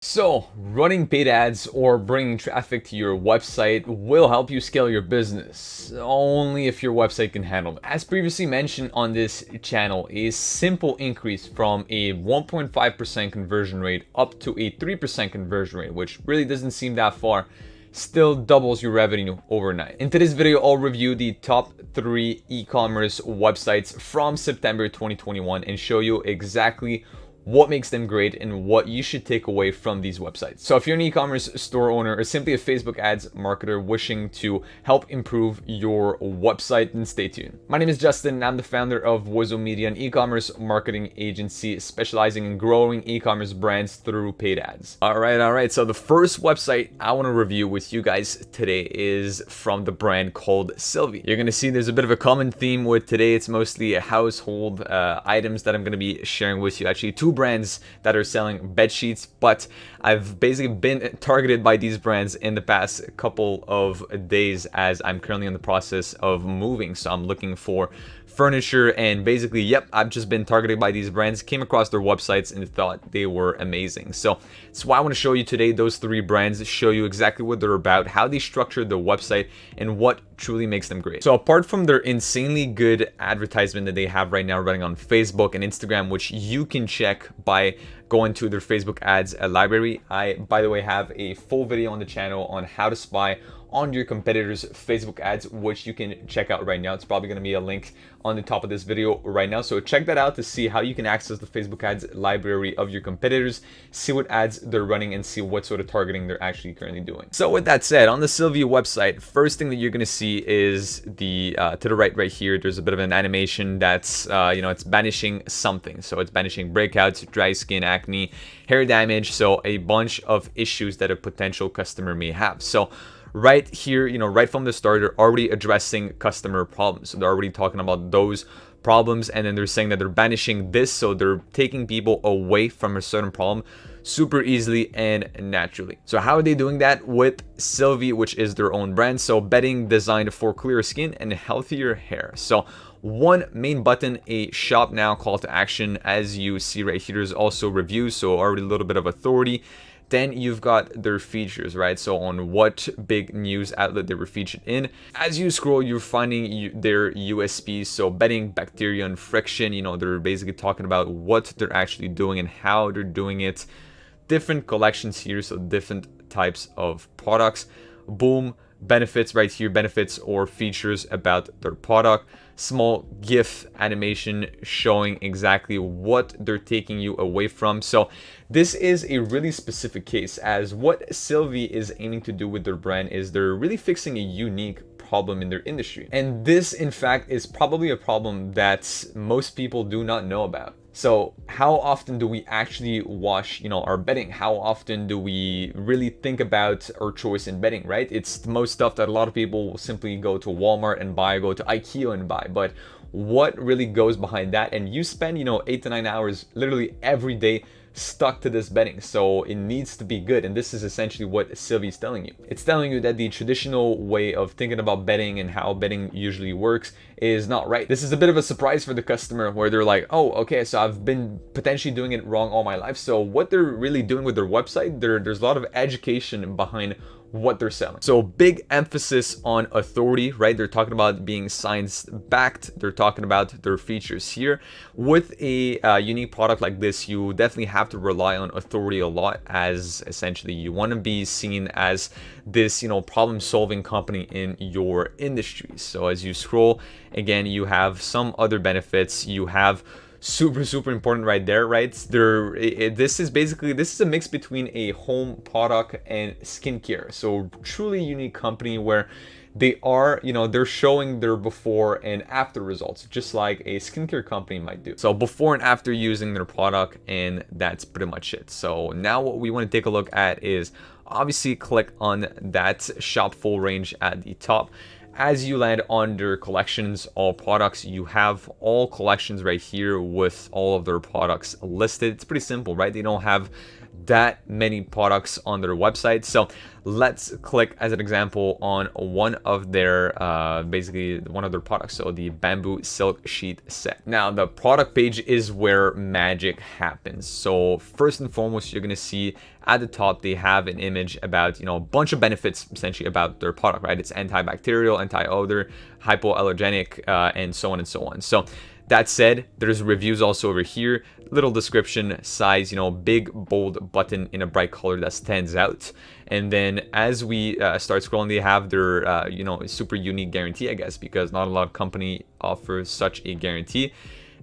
So, running paid ads or bringing traffic to your website will help you scale your business, only if your website can handle it. As previously mentioned on this channel, a simple increase from a 1.5% conversion rate up to a 3% conversion rate, which really doesn't seem that far, still doubles your revenue overnight. In today's video, I'll review the top 3 e-commerce websites from September 2021 and show you exactly what makes them great and what you should take away from these websites. So if you're an e-commerce store owner or simply a Facebook ads marketer wishing to help improve your website, then stay tuned. My name is Justin and I'm the founder of Wizo Media, an e-commerce marketing agency specializing in growing e-commerce brands through paid ads. All right. So the first website I want to review with you guys today is from the brand called Sylvie. You're going to see there's a bit of a common theme with today. It's mostly household items that I'm going to be sharing with you. Actually, two brands that are selling bed sheets, but I've basically been targeted by these brands in the past couple of days as I'm currently in the process of moving. So I'm looking for furniture and basically, yep, I've just been targeted by these brands, came across their websites and thought they were amazing. So that's why I want to show you today those 3 brands, show you exactly what they're about, how they structure the website, and what truly makes them great. So apart from their insanely good advertisement that they have right now running on Facebook and Instagram, which you can check by going to their Facebook ads library. I, by the way, have a full video on the channel on how to spy on your competitors' Facebook ads, which you can check out right now. It's probably going to be a link on the top of this video right now. So check that out to see how you can access the Facebook ads library of your competitors, see what ads they're running, and see what sort of targeting they're actually currently doing. So with that said, on the Sylvie website, first thing that you're going to see is the to the right here, there's a bit of an animation that's it's banishing something. So it's banishing breakouts, dry skin, acne, hair damage, so a bunch of issues that a potential customer may have. So right here, right from the start, they're already addressing customer problems. So they're already talking about those problems, and then they're saying that they're banishing this, so they're taking people away from a certain problem super easily and naturally. So how are they doing that? With Sylvie, which is their own brand. So bedding designed for clearer skin and healthier hair. So one main button, a shop now call to action. As you see right here, there's also reviews, so already a little bit of authority. Then you've got their features, right? So on what big news outlet they were featured in. As you scroll, you're finding their USPs. So bedding, bacteria, and friction. They're basically talking about what they're actually doing and how they're doing it. Different collections here, so different types of products. Boom, benefits right here, benefits or features about their product. Small GIF animation showing exactly what they're taking you away from. So this is a really specific case, as what Sylvie is aiming to do with their brand is they're really fixing a unique problem in their industry. And this, in fact, is probably a problem that most people do not know about. So how often do we actually wash, our bedding? How often do we really think about our choice in bedding, right? It's the most stuff that a lot of people will simply go to Walmart and buy, go to IKEA and buy. But what really goes behind that? And you spend, 8 to 9 hours literally every day stuck to this bedding, so it needs to be good. And this is essentially what Sylvie's telling you. It's telling you that the traditional way of thinking about bedding and how bedding usually works is not right. This is a bit of a surprise for the customer, where they're like, oh, okay, so I've been potentially doing it wrong all my life. So what they're really doing with their website, there's a lot of education behind what they're selling. So big emphasis on authority, right? They're talking about being science backed. They're talking about their features here. With a unique product like this, you definitely have to rely on authority a lot, as essentially you want to be seen as this, problem solving company in your industry. So as you scroll, again, you have some other benefits. You have super important right there, right? This is a mix between a home product and skincare. So truly unique company where they are, they're showing their before and after results, just like a skincare company might do. So before and after using their product, and that's pretty much it. So now what we want to take a look at is obviously click on that shop full range at the top. As you land under collections, all products, you have all collections right here with all of their products listed. It's pretty simple, right? They don't have that many products on their website. So let's click as an example on one of their basically one of their products, so the bamboo silk sheet set. Now the product page is where magic happens. So first and foremost, you're gonna see at the top they have an image about, a bunch of benefits essentially about their product, right? It's antibacterial, anti-odor, hypoallergenic, and so on and so on. So that said, there's reviews also over here, little description, size, big bold button in a bright color that stands out. And then as we start scrolling, they have their super unique guarantee, I guess, because not a lot of company offers such a guarantee.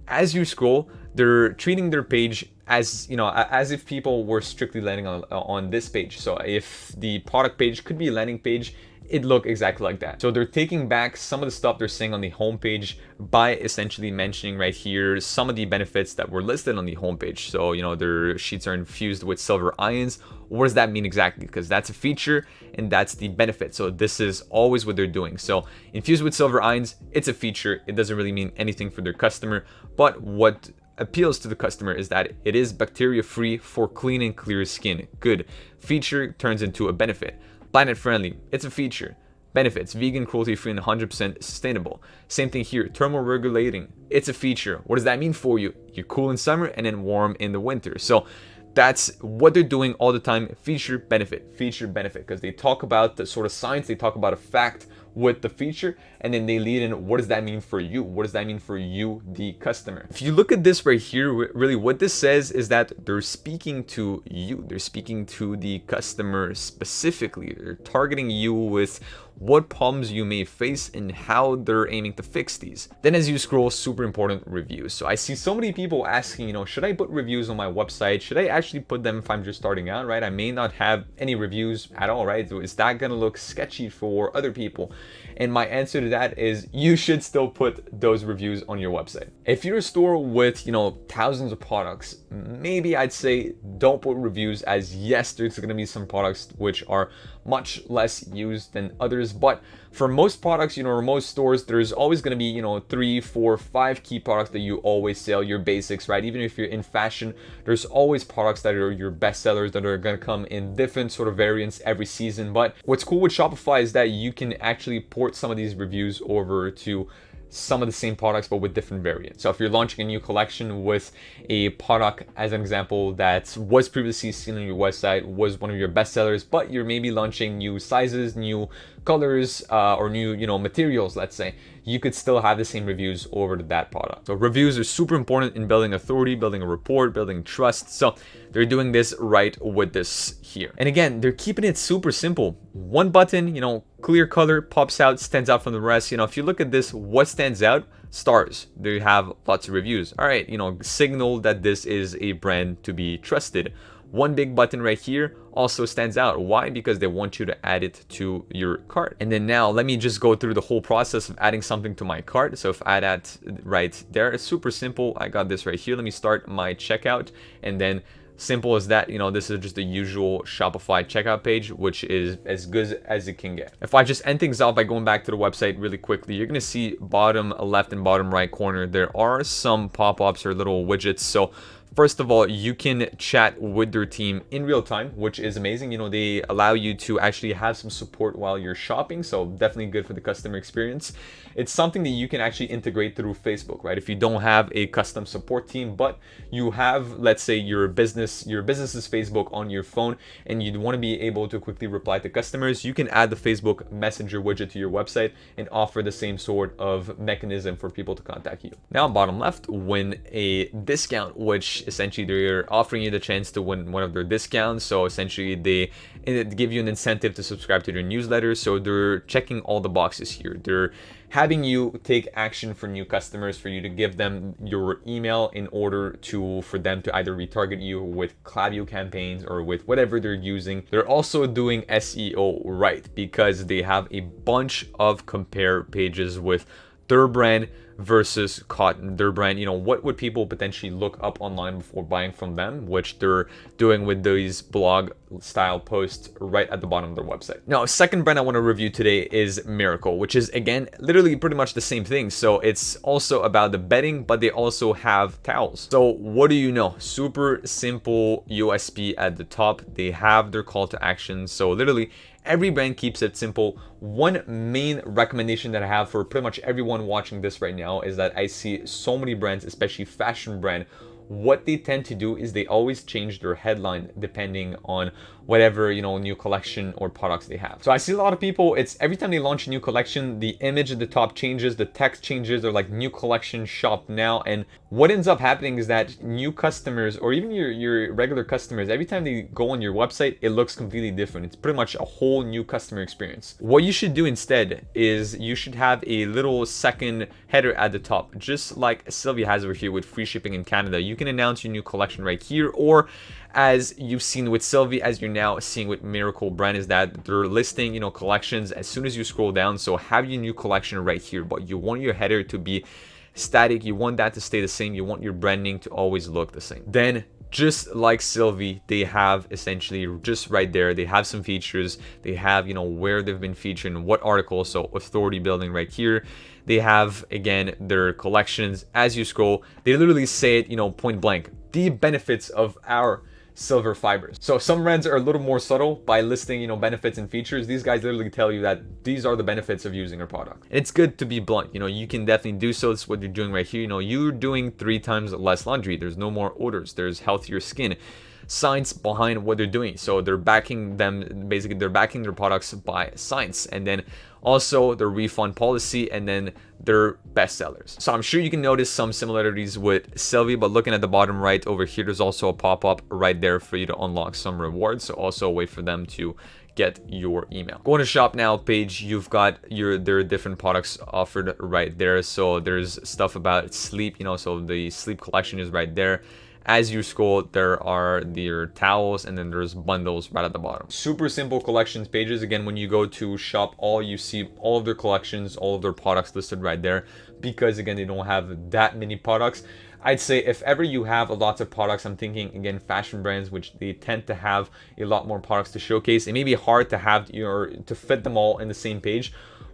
As you scroll, they're treating their page as as if people were strictly landing on this page. So if the product page could be a landing page, it look exactly like that. So they're taking back some of the stuff they're saying on the homepage by essentially mentioning right here some of the benefits that were listed on the homepage. So their sheets are infused with silver ions. What does that mean exactly? Because that's a feature and that's the benefit. So this is always what they're doing. So infused with silver ions, it's a feature. It doesn't really mean anything for their customer, but what appeals to the customer is that it is bacteria free for clean and clear skin. Good. Feature turns into a benefit. Planet friendly, it's a feature. Benefits, vegan, cruelty free, and 100% sustainable. Same thing here, thermoregulating, it's a feature. What does that mean for you? You're cool in summer and then warm in the winter. So that's what they're doing all the time. Feature, benefit, because they talk about the sort of science, they talk about a fact with the feature, and then they lead in what does that mean for you? What does that mean for you, the customer? If you look at this right here, really what this says is that they're speaking to you. They're speaking to the customer specifically. They're targeting you with what problems you may face and how they're aiming to fix these. Then as you scroll, super important, reviews. So I see so many people asking, should I put reviews on my website? Should I actually put them if I'm just starting out, right? I may not have any reviews at all, right? Is that gonna look sketchy for other people? And my answer to that is you should still put those reviews on your website. If you're a store with, thousands of products, maybe I'd say don't put reviews, as yes, there's gonna be some products which are much less used than others. But for most products, or most stores, there's always going to be, 3, 4, 5 key products that you always sell, your basics, right? Even if you're in fashion, there's always products that are your best sellers that are going to come in different sort of variants every season. But what's cool with Shopify is that you can actually port some of these reviews over to some of the same products but with different variants. So if you're launching a new collection with a product, as an example, that was previously seen on your website, was one of your best sellers, but you're maybe launching new sizes, new colors, or new materials, let's say, you could still have the same reviews over to that product. So reviews are super important in building authority, building a rapport, building trust. So they're doing this right with this here. And again, they're keeping it super simple. One button, clear color, pops out, stands out from the rest. If you look at this, what stands out? Stars. They have lots of reviews. All right, signal that this is a brand to be trusted. One big button right here also stands out. Why? Because they want you to add it to your cart. And then now let me just go through the whole process of adding something to my cart. So if I add that right there, it's super simple. I got this right here. Let me start my checkout, and then simple as that. This is just the usual Shopify checkout page, which is as good as it can get. If I just end things off by going back to the website really quickly, you're gonna see bottom left and bottom right corner, there are some pop-ups or little widgets. So first of all, you can chat with their team in real time, which is amazing. They allow you to actually have some support while you're shopping, so definitely good for the customer experience. It's something that you can actually integrate through Facebook, right? If you don't have a custom support team, but you have, let's say, your business's Facebook on your phone, and you want to be able to quickly reply to customers, you can add the Facebook Messenger widget to your website and offer the same sort of mechanism for people to contact you. Now, bottom left, win a discount, which essentially they're offering you the chance to win one of their discounts. So essentially they give you an incentive to subscribe to their newsletter. So they're checking all the boxes here. They're having you take action for new customers, for you to give them your email in order for them to either retarget you with Klaviyo campaigns or with whatever they're using. They're also doing SEO right, because they have a bunch of compare pages with their brand versus cotton. Their brand, what would people potentially look up online before buying from them, which they're doing with these blog style post right at the bottom of their website. Now, second brand I want to review today is Miracle, which is again literally pretty much the same thing. So it's also about the bedding, but they also have towels. So what do you know? Super simple USP at the top. They have their call to action. So literally every brand keeps it simple. One main recommendation that I have for pretty much everyone watching this right now is that I see so many brands, especially fashion brand, what they tend to do is they always change their headline depending on whatever, new collection or products they have. So I see a lot of people, it's every time they launch a new collection, the image at the top changes, the text changes, they're like new collection, shop now. And what ends up happening is that new customers, or even your regular customers, every time they go on your website, it looks completely different. It's pretty much a whole new customer experience. What you should do instead is you should have a little second header at the top, just like Sylvia has over here with free shipping in Canada. You can announce your new collection right here, or as you've seen with Sylvie, as you're now seeing with Miracle brand, is that they're listing, collections as soon as you scroll down. So have your new collection right here, but you want your header to be static. You want that to stay the same. You want your branding to always look the same. Then just like Sylvie, they have essentially just right there, they have some features. They have, where they've been featured in what articles. So authority building right here. They have, again, their collections. As you scroll, they literally say it, point blank, the benefits of our silver fibers. So some brands are a little more subtle by listing, benefits and features. These guys literally tell you that these are the benefits of using our product. And it's good to be blunt. You can definitely do so. It's what you're doing right here. You're doing 3 times less laundry. There's no more odors. There's healthier skin. Science behind what they're doing. So they're backing them, basically they're backing their products by science, and then also their refund policy, and then their bestsellers. So I'm sure you can notice some similarities with Sylvie, but looking at the bottom right over here, there's also a pop-up right there for you to unlock some rewards. So also a way for them to get your email. Go to shop now page, you've got their different products offered right there. So there's stuff about sleep, so the sleep collection is right there. As you scroll, there are their towels, and then there's bundles right at the bottom. Super simple collections pages. Again, when you go to shop all, you see all of their collections, all of their products listed right there, because again, they don't have that many products. I'd say if ever you have lots of products, I'm thinking again, fashion brands, which they tend to have a lot more products to showcase. It may be hard to have to fit them all in the same page.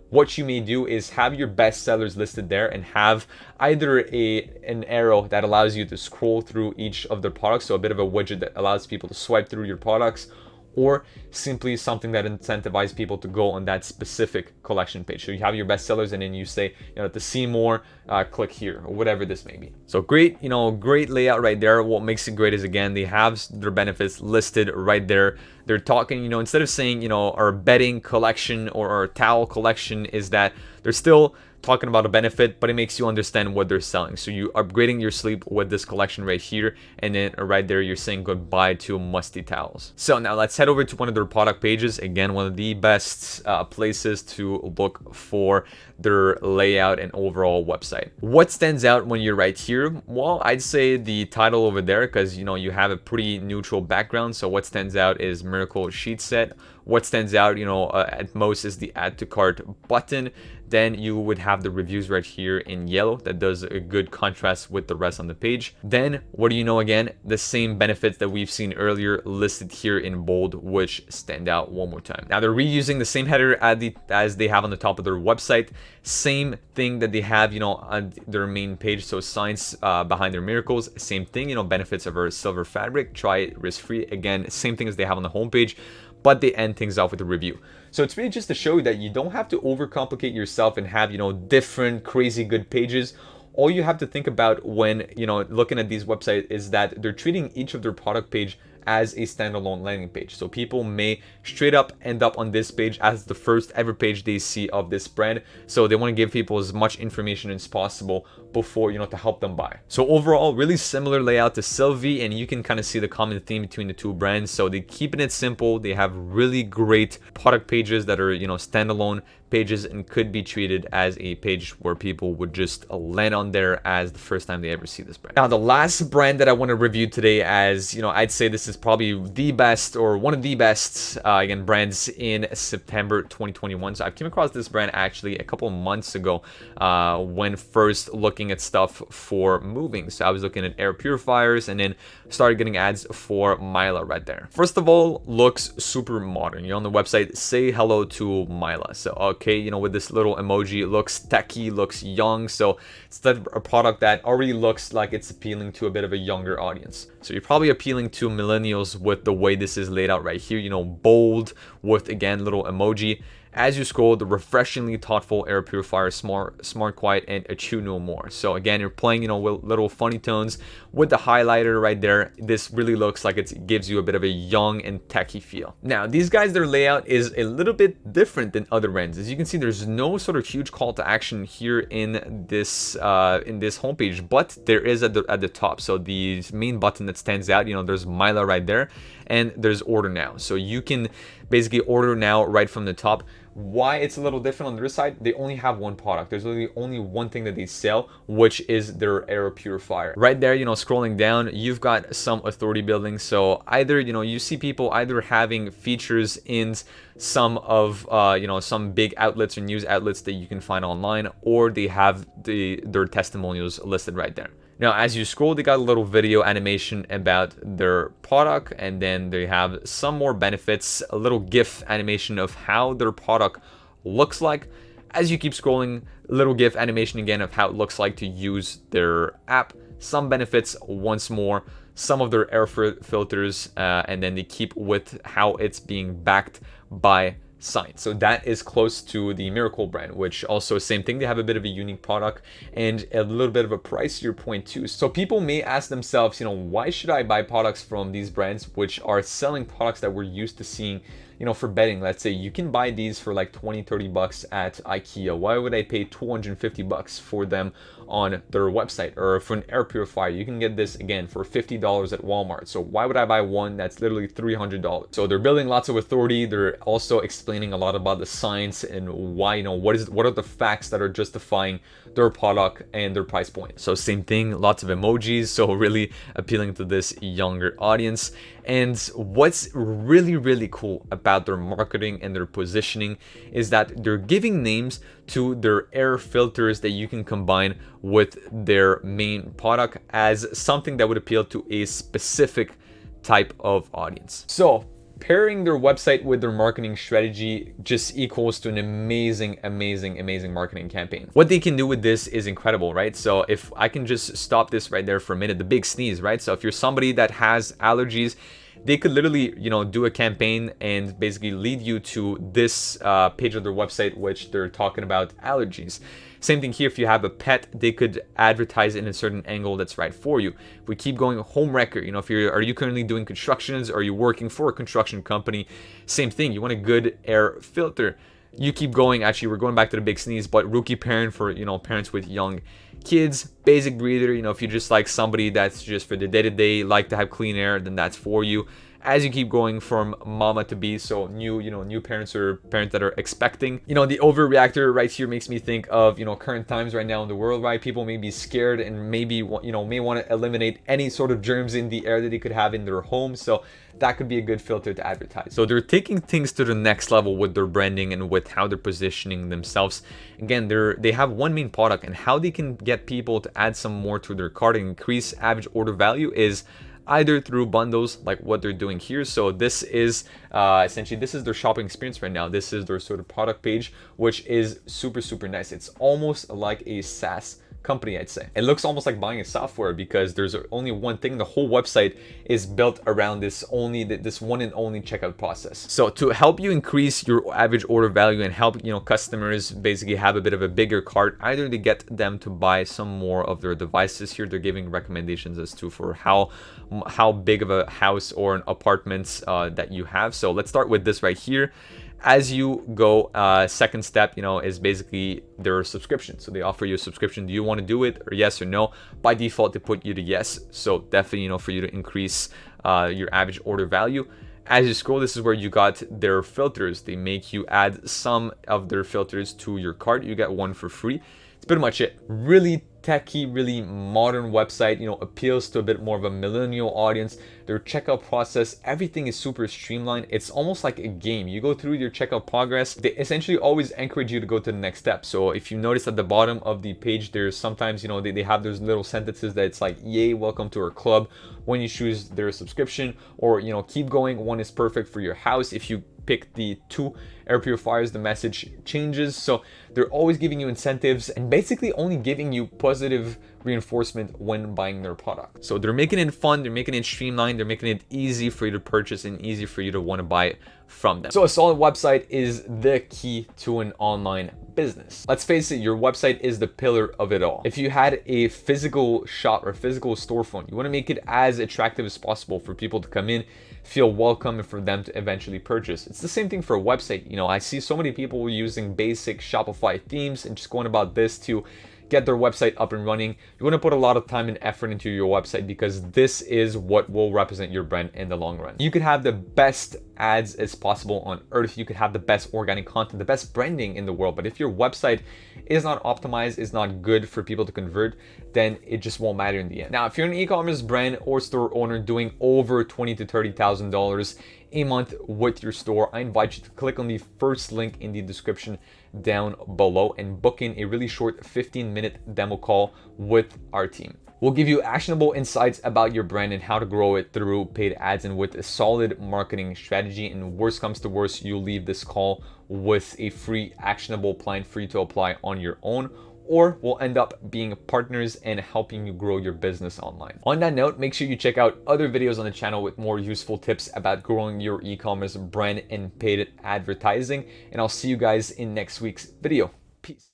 What you may do is have your best sellers listed there, and have either an arrow that allows you to scroll through each of their products, so a bit of a widget that allows people to swipe through your products, or simply something that incentivizes people to go on that specific collection page. So you have your best sellers, and then you say, to see more, click here, or whatever this may be. So great, great layout right there. What makes it great is, again, they have their benefits listed right there. They're talking, instead of saying, our bedding collection or our towel collection, is that they're still talking about a benefit, but it makes you understand what they're selling. So you upgrading your sleep with this collection right here, and then right there you're saying goodbye to musty towels. So now let's head over to one of their product pages. Again, one of the best places to look for their layout and overall website. What stands out when you're right here? Well, I'd say the title over there, because you have a pretty neutral background. So what stands out is Miracle Sheet Set. What stands out, at most, is the add to cart button. Then you would have the reviews right here in yellow. That does a good contrast with the rest on the page. Then what do you know? Again, the same benefits that we've seen earlier listed here in bold, which stand out one more time. Now they're reusing the same header as they have on the top of their website. Same thing that they have, on their main page. So science behind their miracles. Same thing, benefits of our silver fabric. Try it risk-free. Again, same thing as they have on the homepage, but they end things off with a review. So it's really just to show you that you don't have to overcomplicate yourself and have, different crazy good pages. All you have to think about when, looking at these websites is that they're treating each of their product page as a standalone landing page. So people may straight up end up on this page as the first ever page they see of this brand. So they want to give people as much information as possible before, to help them buy. So overall, really similar layout to Sylvie, and you can kind of see the common theme between the two brands. So they're keeping it simple. They have really great product pages that are, standalone pages and could be treated as a page where people would just land on there as the first time they ever see this brand. Now, the last brand that I want to review today, as I'd say this is probably the best or one of the best again brands in September 2021. So I came across this brand actually a couple months ago when first looking at stuff for moving. So I was looking at air purifiers and then started getting ads for Myla right there. First of all, looks super modern. You're on the website, say hello to Myla. So okay, with this little emoji, it looks techy, looks young. So it's a product that already looks like it's appealing to a bit of a younger audience. So you're probably appealing to millennials with the way this is laid out right here, bold with, again, little emoji. As you scroll, the refreshingly thoughtful air purifier, smart, quiet, and a chew no more. So again, you're playing, with little funny tones with the highlighter right there. This really looks like it gives you a bit of a young and techy feel. Now, these guys, their layout is a little bit different than other brands. As you can see, there's no sort of huge call to action here in this homepage, but there is at the top. So the main button that stands out, there's Myla right there, and there's order now. So you can basically order now right from the top. Why it's a little different on their side, they only have one product. There's literally only one thing that they sell, which is their air purifier. Right there, scrolling down, you've got some authority building. So either, you see people either having features in some of, some big outlets or news outlets that you can find online, or they have their testimonials listed right there. Now, as you scroll, they got a little video animation about their product, and then they have some more benefits, a little GIF animation of how their product looks like. As you keep scrolling, little GIF animation again of how it looks like to use their app. Some benefits once more, some of their air filters, and then they keep with how it's being backed by science. So that is close to the Miracle brand, which also same thing. They have a bit of a unique product and a little bit of a pricier point too. So people may ask themselves, why should I buy products from these brands which are selling products that we're used to seeing, for bedding? Let's say you can buy these for like 20-30 bucks at IKEA. Why would I pay 250 bucks for them on their website? Or for an air purifier, you can get this again for $50 at Walmart. So why would I buy one that's literally $300? So they're building lots of authority. They're also explaining a lot about the science and why, what are the facts that are justifying their product and their price point. So same thing, lots of emojis, so really appealing to this younger audience. And what's really, really cool about their marketing and their positioning is that they're giving names to their air filters that you can combine with their main product as something that would appeal to a specific type of audience. So pairing their website with their marketing strategy just equals to an amazing marketing campaign. What they can do with this is incredible, right? So if I can just stop this right there for a minute, the big sneeze, right? So if you're somebody that has allergies, they could literally, do a campaign and basically lead you to this page of their website, which they're talking about allergies. Same thing here, if you have a pet, they could advertise in a certain angle that's right for you. If we keep going, home wrecker, are you currently doing constructions? Are you working for a construction company? Same thing, you want a good air filter. You keep going, actually, we're going back to the big sneeze, but rookie parent for, parents with young kids, basic breather, if you're just like somebody that's just for the day-to-day, like to have clean air, then that's for you. As you keep going from mama to be, so new parents or parents that are expecting, the overreactor right here makes me think of, current times right now in the world, right? People may be scared and maybe, may want to eliminate any sort of germs in the air that they could have in their home. So that could be a good filter to advertise. So they're taking things to the next level with their branding and with how they're positioning themselves. Again, they have one main product, and how they can get people to add some more to their cart and increase average order value is either through bundles like what they're doing here. So this is essentially, this is their shopping experience right now. This is their sort of product page, which is super nice. It's almost like a SaaS company, I'd say. It looks almost like buying a software because there's only one thing. The whole website is built around this one and only checkout process. So to help you increase your average order value and help customers basically have a bit of a bigger cart, either to get them to buy some more of their devices. Here they're giving recommendations as to for how big of a house or an apartment that you have. So let's start with this right here. As you go, second step, is basically their subscription. So they offer you a subscription. Do you want to do it, or yes or no? By default, they put you to yes. So definitely, for you to increase your average order value. As you scroll, this is where you got their filters. They make you add some of their filters to your cart. You get one for free. It's pretty much it. Really techy, really modern website, appeals to a bit more of a millennial audience. Their checkout process, everything is super streamlined. It's almost like a game. You go through your checkout progress. They essentially always encourage you to go to the next step. So if you notice at the bottom of the page, there's sometimes, they have those little sentences that it's like, yay, welcome to our club, when you choose their subscription, or, keep going, one is perfect for your house. If you pick the 2 air purifiers, the message changes. So they're always giving you incentives and basically only giving you positive reinforcement when buying their product. So they're making it fun, they're making it streamlined, they're making it easy for you to purchase and easy for you to want to buy it from them. So a solid website is the key to an online business. Let's face it, your website is the pillar of it all. If you had a physical shop or physical storefront, you want to make it as attractive as possible for people to come in, feel welcome, and for them to eventually purchase. It's the same thing for a website. I see so many people using basic Shopify themes and just going about this to get their website up and running. You want to put a lot of time and effort into your website because this is what will represent your brand in the long run. You could have the best ads as possible on earth. You could have the best organic content, the best branding in the world. But if your website is not optimized, is not good for people to convert, then it just won't matter in the end. Now, if you're an e-commerce brand or store owner doing over $20,000 to $30,000 a month with your store, I invite you to click on the first link in the description down below and book in a really short 15-minute demo call with our team. We'll give you actionable insights about your brand and how to grow it through paid ads and with a solid marketing strategy. And worst comes to worst, you'll leave this call with a free actionable plan for you to apply on your own, or we'll end up being partners and helping you grow your business online. On that note, make sure you check out other videos on the channel with more useful tips about growing your e-commerce brand and paid advertising. And I'll see you guys in next week's video. Peace.